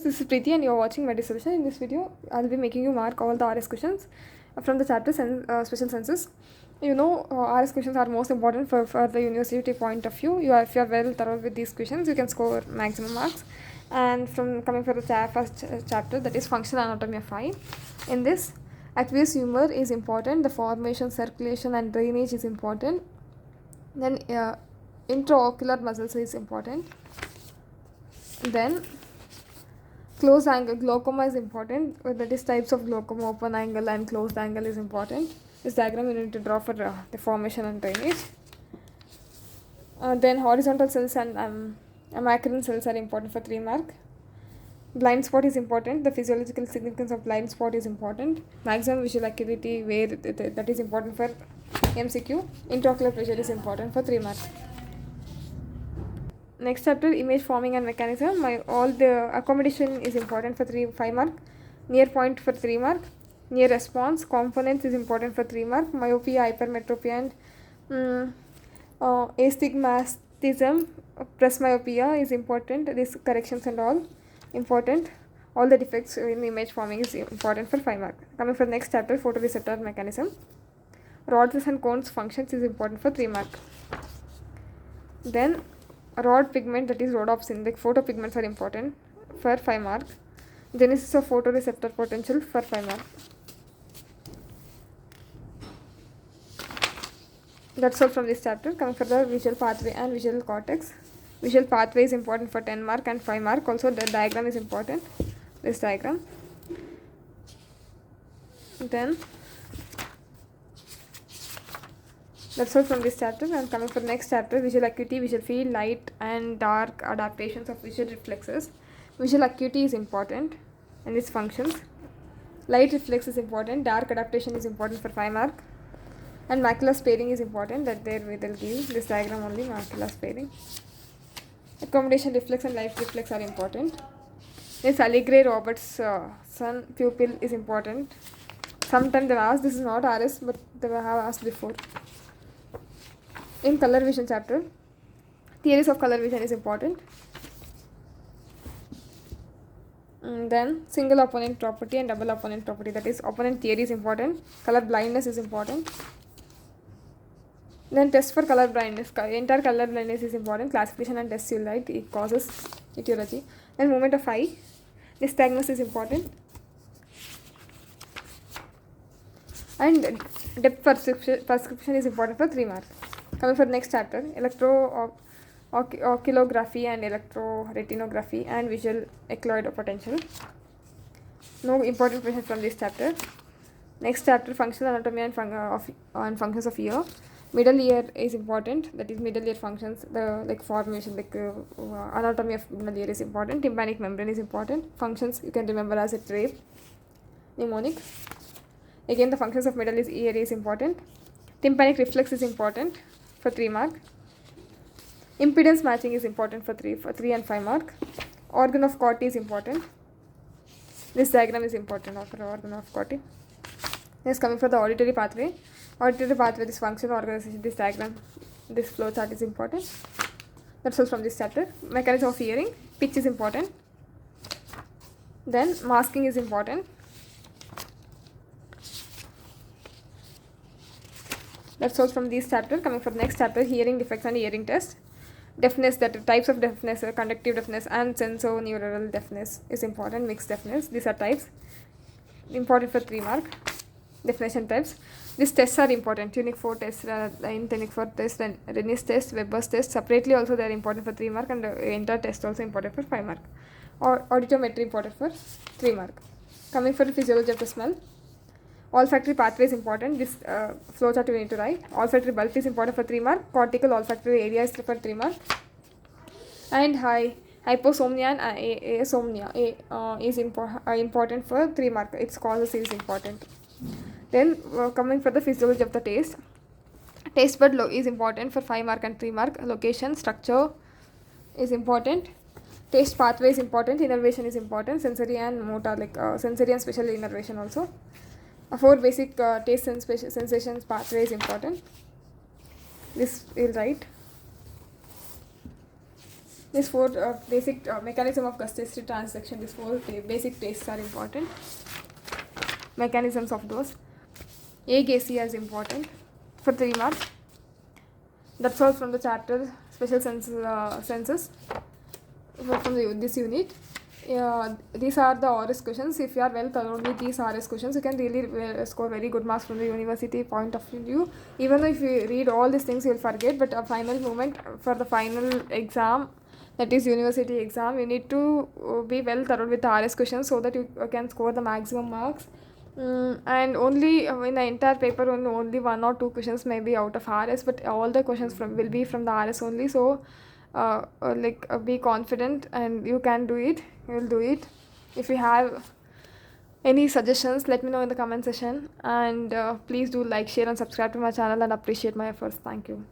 This is Preeti and you're watching my solution. In this video, I'll be making you mark all the RS questions from the chapter Special Senses. RS questions are most important for the university point of view. If you are well thorough with these questions, you can score maximum marks. And from coming for the first chapter, that is functional anatomy of eye. In this, aqueous humor is important. The formation, circulation, and drainage is important. Then intraocular muscles is important. Then closed angle glaucoma is important. That is types of glaucoma, open angle and closed angle is important. This diagram you need to draw for the formation and drainage. Then horizontal cells and amacrine cells are important for 3 mark. Blind spot is important. The physiological significance of blind spot is important. Maximum visual acuity where that is important for MCQ. Intraocular pressure is important for 3 mark. Next chapter, image forming and mechanism. All the accommodation is important for 5 mark. Near point for 3 mark. Near response components is important for 3 mark. Myopia, hypermetropia and astigmatism, presbyopia is important. These corrections and all important. All the defects in image forming is important for 5 mark. Coming for next chapter, photoreceptor mechanism. Rods and cones functions is important for 3 mark. Then rod pigment, that is rhodopsin, like photopigments are important for 5 mark. Genesis of photoreceptor potential for 5 mark. That's all from this chapter. Coming for the visual pathway and visual cortex. Visual pathway is important for 10 mark and 5 mark. Also the diagram is important. This diagram. Then that's all from this chapter. And coming for the next chapter, visual acuity, visual field, light and dark adaptations of visual reflexes. Visual acuity is important and its functions. Light reflex is important. Dark adaptation is important for 5 mark. And macular sparing is important. That there we will give this diagram only, macular sparing. Accommodation reflex and light reflex are important. This Allegre Robertson pupil is important. Sometimes they have asked, this is not RS, but they have asked before. In color vision chapter, theories of color vision is important. And then single opponent property and double opponent property, that is opponent theory is important. Color blindness is important. Then test for color blindness, entire color blindness is important. Classification and test light, it causes etiology. Then movement of eye, nystagmus is important. And depth prescription is important for 3 mark. Coming for the next chapter, electrooculography and electroretinography and visual ecloid potential. No important questions from this chapter. Next chapter, functional anatomy and functions of ear. Middle ear is important. That is middle ear functions. The like formation, anatomy of middle ear is important. Tympanic membrane is important. Functions you can remember as a trave. Mnemonic. Again, the functions of middle ear is important. Tympanic reflex is important for 3 mark. Impedance matching is important for 3 and 5 mark. Organ of Corti is important. This diagram is important for organ of Corti. Next, coming for the auditory pathway. Auditory pathway, this function organization, this diagram, this flow chart is important. That's all from this chapter. Mechanism of hearing, pitch is important. Then masking is important. That's all from this chapter. Coming for the next chapter, hearing defects and hearing test. Deafness, that types of deafness, conductive deafness and sensorineural deafness is important. Mixed deafness, these are types important for 3 mark. Definition types. These tests are important. Unique 4 tests, Tunic 4 test, and Rennes test, Weber's test. Separately also they are important for 3 mark and entire test also important for 5 mark. Or auditometry important for 3 mark. Coming for the physiology of the smell. Olfactory pathway is important. This flow chart you need to write. Olfactory bulb is important for 3 mark. Cortical olfactory area is for 3 mark. And hyposomnia and asomnia is important for 3 mark. Its causes is important. Then coming for the physiology of the taste. Taste bud is important for 5 mark and 3 mark. Location, structure is important. Taste pathway is important. Innervation is important. Sensory and motor, sensory and special innervation also. 4 basic taste and sensations pathway is important. This we'll write. These four basic mechanism of gustatory transaction, these four basic tastes are important. Mechanisms of those. AGC is important for 3 marks. That's all from the chapter special senses from this unit. These are the RS questions. If you are well thorough with these RS questions, you can really score very good marks from the university point of view. Even though if you read all these things, you will forget, but a final moment for the final exam, that is university exam, you need to be well thorough with the RS questions so that you can score the maximum marks. And only in the entire paper only 1 or 2 questions may be out of RS, but all the questions will be from the RS only. So be confident and you can do it. You will do it. If you have any suggestions, let me know in the comment section, and please do like, share and subscribe to my channel and appreciate my efforts. Thank you.